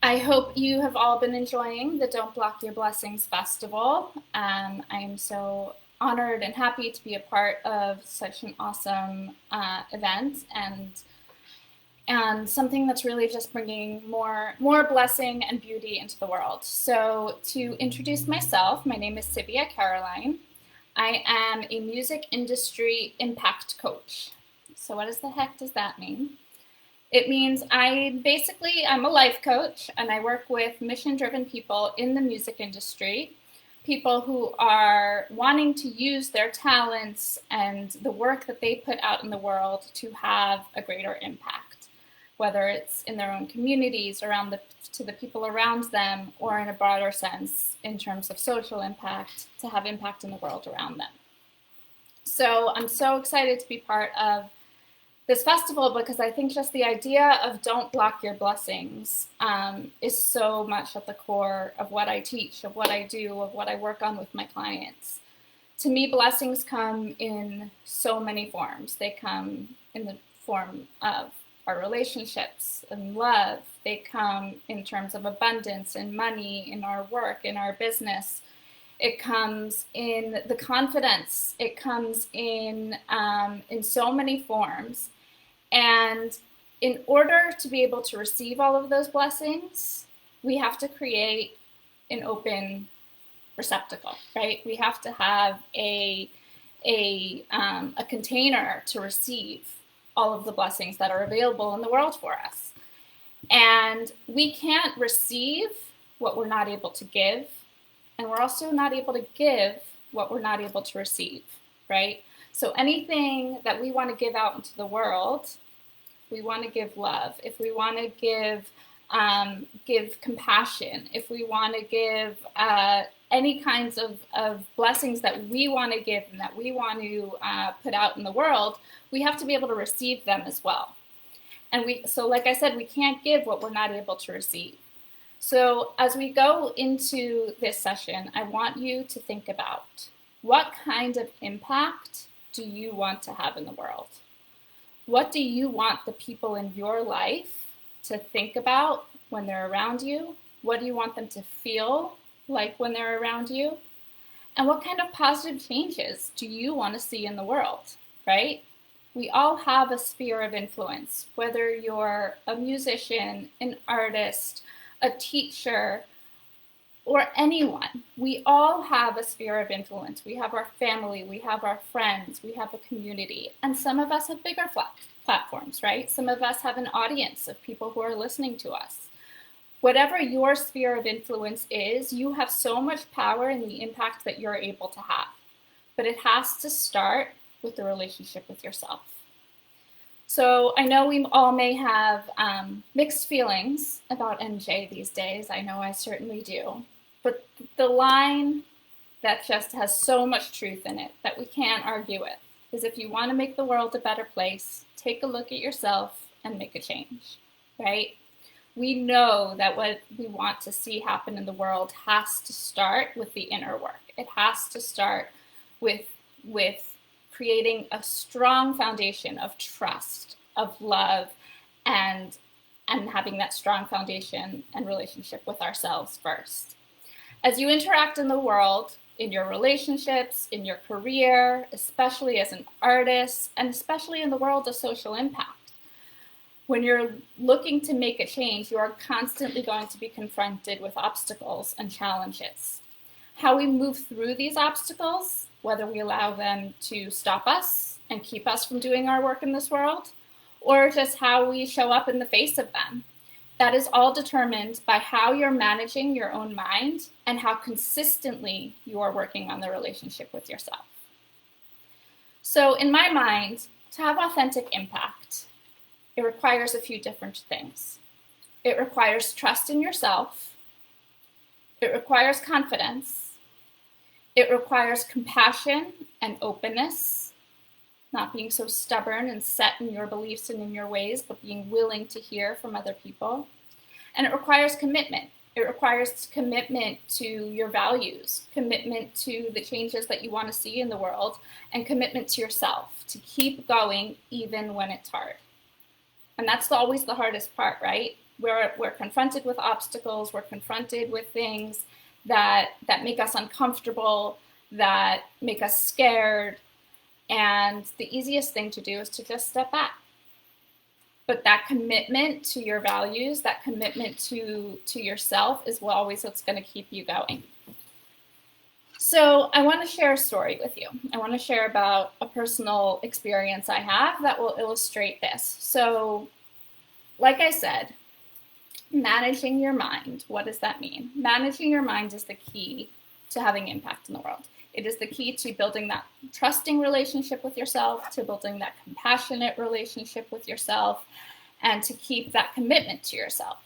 I hope you have all been enjoying the Don't Block Your Blessings Festival. I am so honored and happy to be a part of such an awesome event and something that's really just bringing more blessing and beauty into the world. So to introduce myself, my name is Civia Caroline. I am a music industry impact coach. So what the heck does that mean? It means I'm a life coach, and I work with mission-driven people in the music industry, people who are wanting to use their talents and the work that they put out in the world to have a greater impact, whether it's in their own communities, to the people around them, or in a broader sense in terms of social impact, to have impact in the world around them. So I'm so excited to be part of this festival because I think just the idea of don't block your blessings is so much at the core of what I teach, of what I do, of what I work on with my clients. To me, blessings come in so many forms. They come in the form of our relationships and love. They come in terms of abundance and money, in our work, in our business. It comes in the confidence. It comes in so many forms. And in order to be able to receive all of those blessings, we have to create an open receptacle, right? We have to have a container to receive all of the blessings that are available in the world for us. And we can't receive what we're not able to give. And we're also not able to give what we're not able to receive, right? So anything that we want to give out into the world, if we want to give love, if we want to give compassion, if we want to give any kinds of blessings that we want to give and that we want to put out in the world, we have to be able to receive them as well. And so like I said, we can't give what we're not able to receive. So as we go into this session, I want you to think about what kind of impact do you want to have in the world? What do you want the people in your life to think about when they're around you? What do you want them to feel like when they're around you? And what kind of positive changes do you want to see in the world, right? We all have a sphere of influence, whether you're a musician, an artist, a teacher, or anyone. We all have a sphere of influence. We have our family, we have our friends, we have a community, and some of us have bigger platforms, right? Some of us have an audience of people who are listening to us. Whatever your sphere of influence is, you have so much power in the impact that you're able to have. But it has to start with the relationship with yourself. So I know we all may have mixed feelings about NJ these days. I know I certainly do. But the line that just has so much truth in it that we can't argue with is if you want to make the world a better place, take a look at yourself and make a change, right? We know that what we want to see happen in the world has to start with the inner work. It has to start with creating a strong foundation of trust, of love, and having that strong foundation and relationship with ourselves first. As you interact in the world, in your relationships, in your career, especially as an artist, and especially in the world of social impact, when you're looking to make a change, you are constantly going to be confronted with obstacles and challenges. How we move through these obstacles, whether we allow them to stop us and keep us from doing our work in this world, or just how we show up in the face of them. That is all determined by how you're managing your own mind and how consistently you are working on the relationship with yourself. So in my mind, to have authentic impact, it requires a few different things. It requires trust in yourself. It requires confidence. It requires compassion and openness, not being so stubborn and set in your beliefs and in your ways, but being willing to hear from other people. And it requires commitment. It requires commitment to your values, commitment to the changes that you want to see in the world, and commitment to yourself to keep going even when it's hard. And that's always the hardest part, right? We're confronted with obstacles, we're confronted with things that make us uncomfortable, that make us scared, and the easiest thing to do is to just step back. But that commitment to your values, that commitment to yourself is always what's going to keep you going. So I want to share a story with you. I want to share about a personal experience I have that will illustrate this. So, like I said, managing your mind, what does that mean? Managing your mind is the key to having impact in the world. It is the key to building that trusting relationship with yourself, to building that compassionate relationship with yourself, and to keep that commitment to yourself.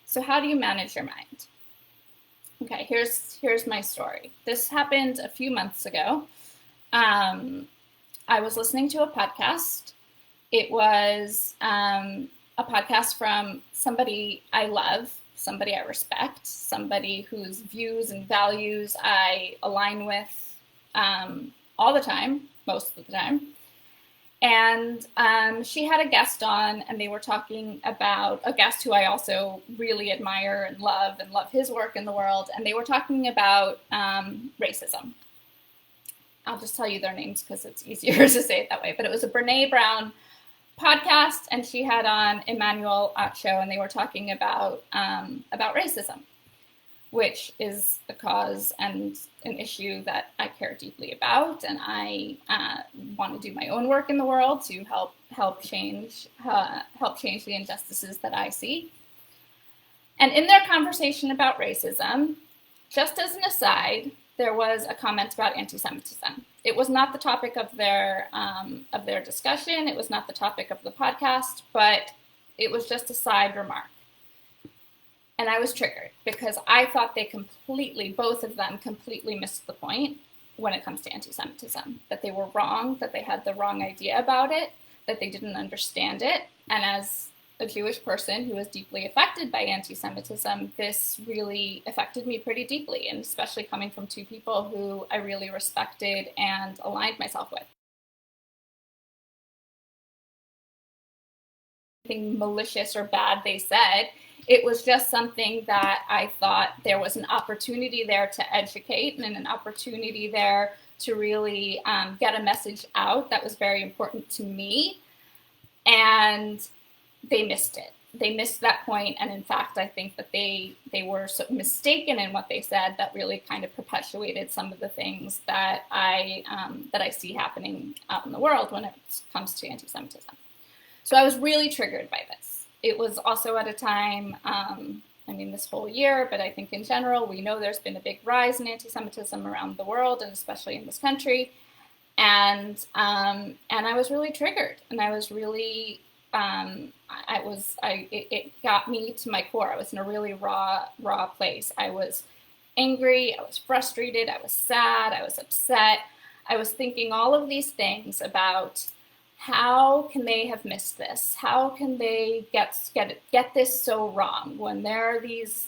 So how do you manage your mind? Okay, here's my story. This happened a few months ago. I was listening to a podcast. It was a podcast from somebody I love, somebody I respect, somebody whose views and values I align with all the time, most of the time. And she had a guest on, and they were talking about a guest who I also really admire and love his work in the world. And they were talking about racism. I'll just tell you their names because it's easier to say it that way. But it was a Brene Brown podcast, and she had on Emmanuel Acho, and they were talking about racism, which is a cause and an issue that I care deeply about, and I want to do my own work in the world to help change the injustices that I see. And in their conversation about racism, just as an aside, there was a comment about anti-Semitism. It was not the topic of their discussion. It was not the topic of the podcast, but it was just a side remark. And I was triggered because I thought both of them completely missed the point when it comes to anti-Semitism, that they were wrong, that they had the wrong idea about it, that they didn't understand it. And as a Jewish person who was deeply affected by anti-Semitism, this really affected me pretty deeply, and especially coming from two people who I really respected and aligned myself with. Anything malicious or bad they said. It was just something that I thought there was an opportunity there to educate and an opportunity there to really get a message out that was very important to me. And they missed it. They missed that point. And in fact, I think that they were so mistaken in what they said that really kind of perpetuated some of the things that I see happening out in the world when it comes to anti-Semitism. So I was really triggered by this. It was also at a time, this whole year, but I think in general, we know there's been a big rise in anti-Semitism around the world, and especially in this country. And I was really triggered, and I was really, it got me to my core. I was in a really raw place. I was angry, I was frustrated, I was sad, I was upset. I was thinking all of these things about how can they have missed this? How can they get this so wrong when there are these,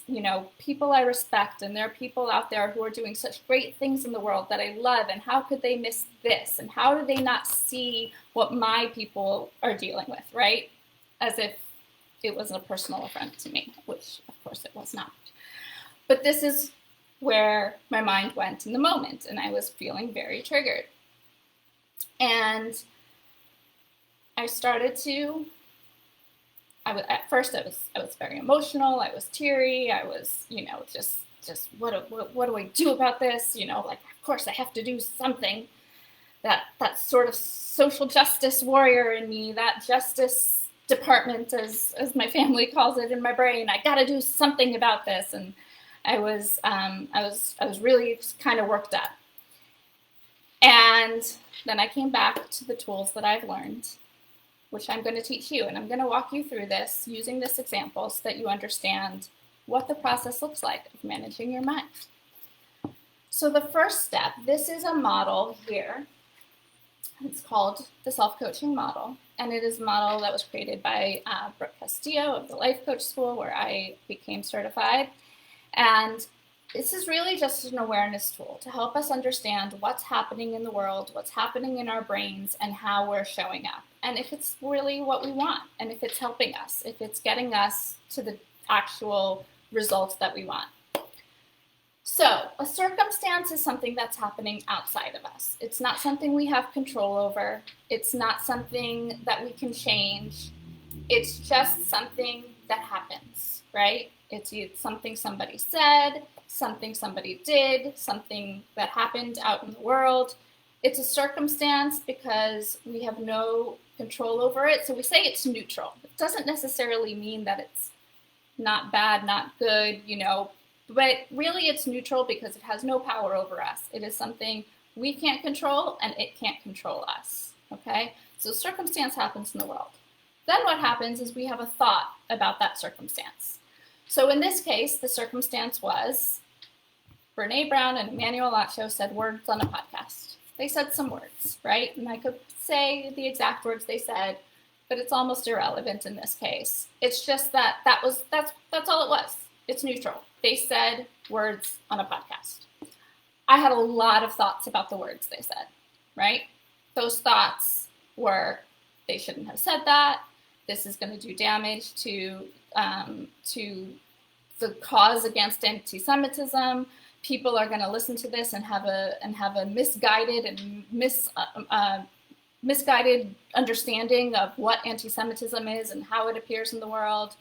people I respect, and there are people out there who are doing such great things in the world that I love, and how could they miss this? And how do they not see what my people are dealing with, right? As if it wasn't a personal affront to me, which of course it was not. But this is where my mind went in the moment, and I was feeling very triggered. And I started to, at first I was very emotional, I was teary, I was, just what do I do about this? Of course I have to do something. That sort of social justice warrior in me, that justice department, as my family calls it in my brain, I got to do something about this. And I was really kind of worked up. And then I came back to the tools that I've learned, which I'm going to teach you. And I'm going to walk you through this using this example so that you understand what the process looks like of managing your mind. So the first step, this is a model here. It's called the self-coaching model. And it is a model that was created by Brooke Castillo of the Life Coach School, where I became certified. And this is really just an awareness tool to help us understand what's happening in the world, what's happening in our brains, and how we're showing up. And if it's really what we want, and if it's helping us, if it's getting us to actual results that we want. So a circumstance is something that's happening outside of us. It's not something we have control over. It's not something that we can change. It's just something that happens, right? It's something somebody said, something somebody did, something that happened out in the world. It's a circumstance because we have no control over it. So we say it's neutral. It doesn't necessarily mean that it's not bad, not good, but really it's neutral because it has no power over us. It is something we can't control and it can't control us, okay? So circumstance happens in the world. Then what happens is we have a thought about that circumstance. So in this case, the circumstance was Brene Brown and Emmanuel Acho said words on a podcast. They said some words, right? And I could say the exact words they said, but it's almost irrelevant in this case. It's just that's all it was. It's neutral. They said words on a podcast. I had a lot of thoughts about the words they said, right? Those thoughts were, they shouldn't have said that. This is going to do damage to the cause against anti-Semitism. People are going to listen to this and have a misguided and misguided understanding of what anti-Semitism is and how it appears in the world.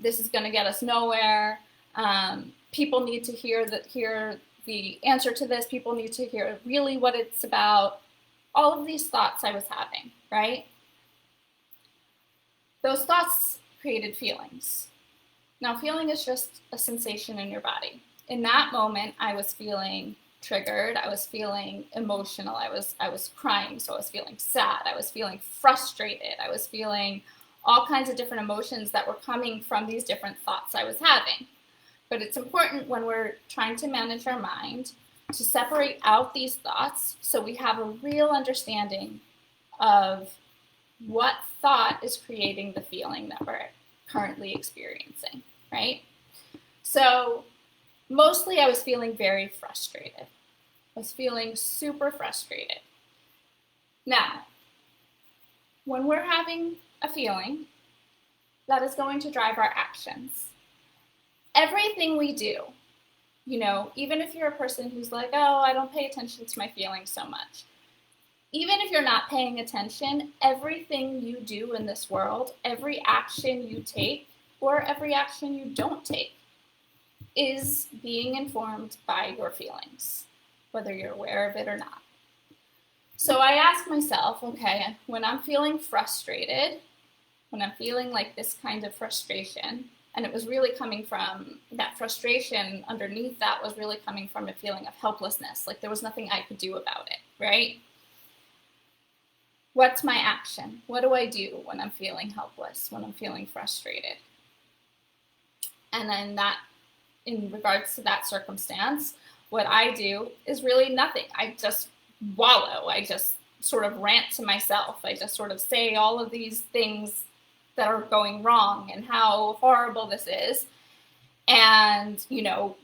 This is going to get us nowhere. People need to hear the answer to this. People need to hear really what it's about. All of these thoughts I was having, right? Those thoughts created feelings. Now, feeling is just a sensation in your body. In that moment, I was feeling triggered. I was feeling emotional. I was crying, so I was feeling sad. I was feeling frustrated. I was feeling all kinds of different emotions that were coming from these different thoughts I was having. But it's important when we're trying to manage our mind to separate out these thoughts so we have a real understanding of what thought is creating the feeling that we're currently experiencing, right? So mostly I was feeling very frustrated. I was feeling super frustrated. Now, when we're having a feeling, that is going to drive our actions. Everything we do, even if you're a person who's like, oh, I don't pay attention to my feelings so much. Even if you're not paying attention, everything you do in this world, every action you take or every action you don't take is being informed by your feelings, whether you're aware of it or not. So I ask myself, okay, when I'm feeling frustrated, when I'm feeling like this kind of frustration, and it was really coming from that frustration underneath that was really coming from a feeling of helplessness, like there was nothing I could do about it, right? What's my action? What do I do when I'm feeling helpless, when I'm feeling frustrated? And then in regards to that circumstance, what I do is really nothing. I just wallow. I just sort of rant to myself. I just sort of say all of these things that are going wrong and how horrible this is. And,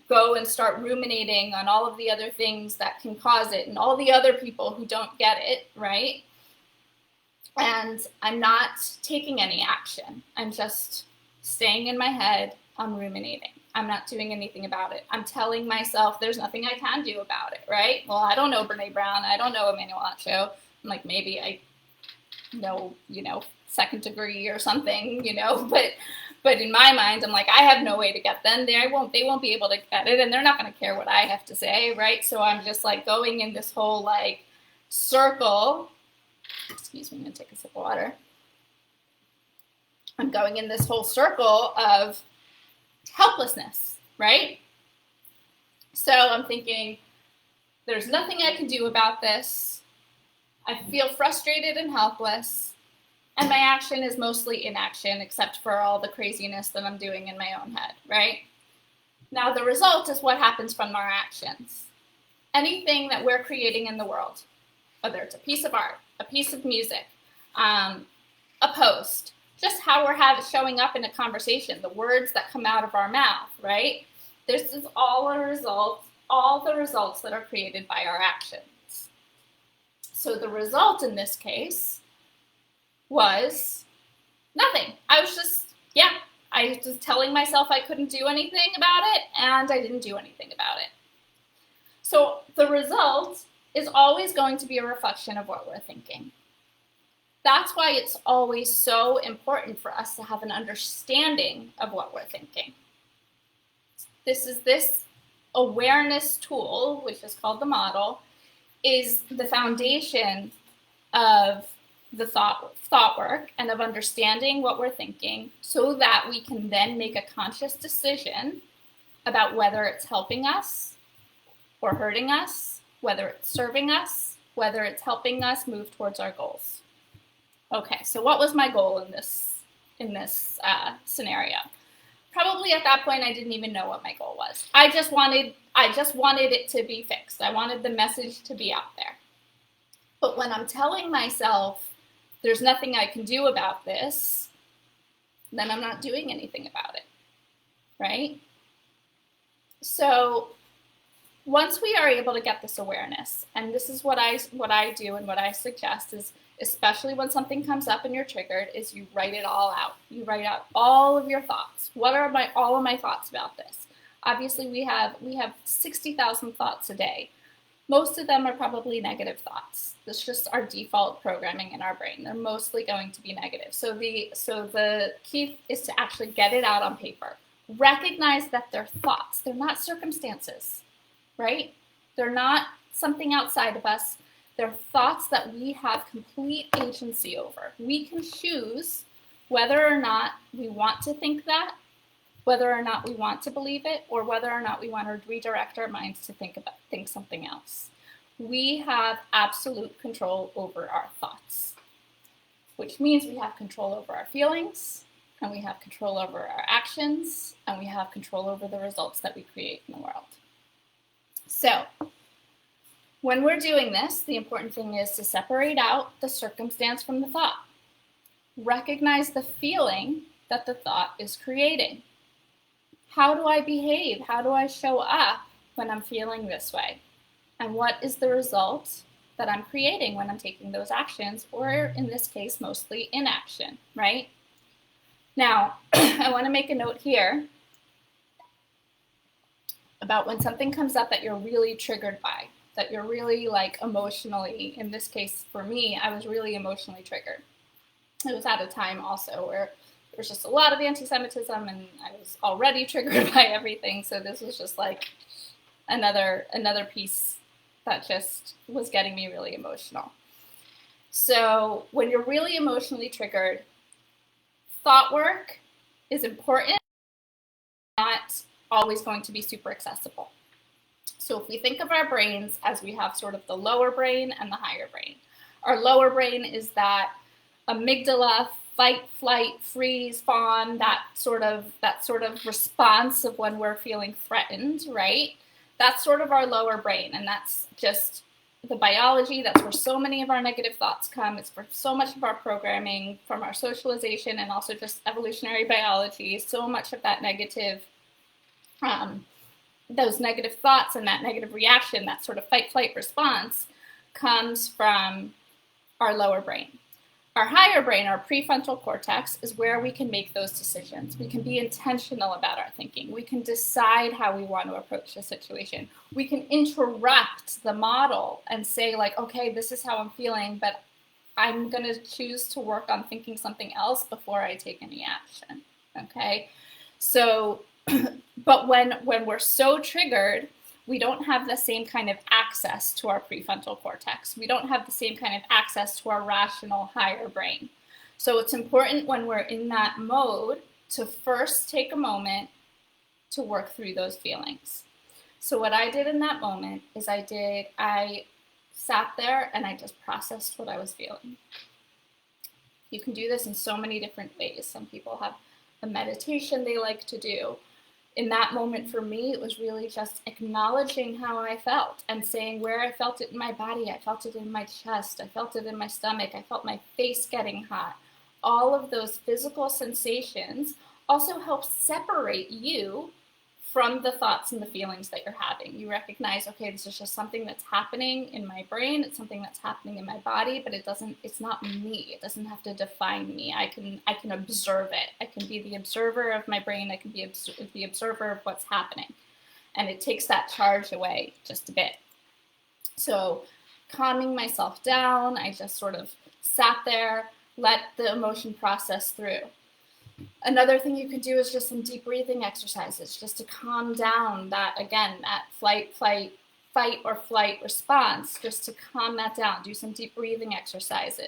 go and start ruminating on all of the other things that can cause it and all the other people who don't get it, right? And I'm not taking any action. I'm just staying in my head. I'm ruminating. I'm not doing anything about it. I'm telling myself there's nothing I can do about it, right? Well, I don't know Brene Brown. I don't know Emmanuel Acho. I'm like, maybe I know, second degree or something, but in my mind, I'm like, I have no way to get them. They won't be able to get it, and they're not going to care what I have to say, right? So I'm just like going in this whole circle. Excuse me, I'm going to take a sip of water. I'm going in this whole circle of helplessness, right? So I'm thinking, there's nothing I can do about this. I feel frustrated and helpless, and my action is mostly inaction, except for all the craziness that I'm doing in my own head, right? Now, the result is what happens from our actions. Anything that we're creating in the world, whether it's a piece of art, a piece of music, a post, just how we're showing up in a conversation, the words that come out of our mouth, right? This is all the results that are created by our actions. So the result in this case was nothing. I was just, I was telling myself I couldn't do anything about it, and I didn't do anything about it. So the result is always going to be a reflection of what we're thinking. That's why it's always so important for us to have an understanding of what we're thinking. This awareness tool, which is called the model, is the foundation of the thought work and of understanding what we're thinking, so that we can then make a conscious decision about whether it's helping us or hurting us, whether it's serving us, whether it's helping us move towards our goals. Okay, so what was my goal in this scenario? Probably at that point I didn't even know what my goal was. I just wanted it to be fixed. I wanted the message to be out there. But when I'm telling myself there's nothing I can do about this, then I'm not doing anything about it, right? So once we are able to get this awareness, and this is what I do and what I suggest is, especially when something comes up and you're triggered, is you write it all out. You write out all of your thoughts. What are all of my thoughts about this? Obviously, we have 60,000 thoughts a day. Most of them are probably negative thoughts. That's just our default programming in our brain. They're mostly going to be negative. So the key is to actually get it out on paper. Recognize that they're thoughts. They're not circumstances, right? They're not something outside of us. They're thoughts that we have complete agency over. We can choose whether or not we want to think that, whether or not we want to believe it, or whether or not we want to redirect our minds to think something else. We have absolute control over our thoughts, which means we have control over our feelings, and we have control over our actions, and we have control over the results that we create in the world. So, when we're doing this, the important thing is to separate out the circumstance from the thought. Recognize the feeling that the thought is creating. How do I behave? How do I show up when I'm feeling this way? And what is the result that I'm creating when I'm taking those actions, or in this case, mostly inaction, right? Now, I want to make a note here about when something comes up that you're really triggered by, that you're really emotionally, in this case for me, I was really emotionally triggered. It was at a time also where there was just a lot of anti-Semitism and I was already triggered by everything. So this was just another piece that just was getting me really emotional. So when you're really emotionally triggered, thought work is important, not always going to be super accessible. So if we think of our brains as we have sort of the lower brain and the higher brain. Our lower brain is that amygdala, fight, flight, freeze, fawn, that sort of response of when we're feeling threatened, right? That's sort of our lower brain, and that's just the biology. That's where so many of our negative thoughts come. It's for so much of our programming from our socialization and also just evolutionary biology. So much of that negative those negative thoughts and that negative reaction, that sort of fight-flight response, comes from our lower brain. Our higher brain, our prefrontal cortex, is where we can make those decisions. We can be intentional about our thinking. We can decide how we want to approach the situation. We can interrupt the model and say, okay, this is how I'm feeling, but I'm going to choose to work on thinking something else before I take any action, okay? So, but when we're so triggered, we don't have the same kind of access to our prefrontal cortex. We don't have the same kind of access to our rational higher brain. So it's important when we're in that mode to first take a moment to work through those feelings. So what I did in that moment is I sat there and I just processed what I was feeling. You can do this in so many different ways. Some people have a meditation they like to do. In that moment for me, it was really just acknowledging how I felt and saying where I felt it in my body. I felt it in my chest. I felt it in my stomach. I felt my face getting hot. All of those physical sensations also help separate you from the thoughts and the feelings that you're having. You recognize, okay, this is just something that's happening in my brain. It's something that's happening in my body, but it's not me. It doesn't have to define me. I can observe it. I can be the observer of my brain. I can be the observer of what's happening. And it takes that charge away just a bit. So calming myself down, I just sort of sat there, let the emotion process through. Another thing you could do is just some deep breathing exercises, just to calm down that, again, that fight or flight response, just to calm that down. Do some deep breathing exercises.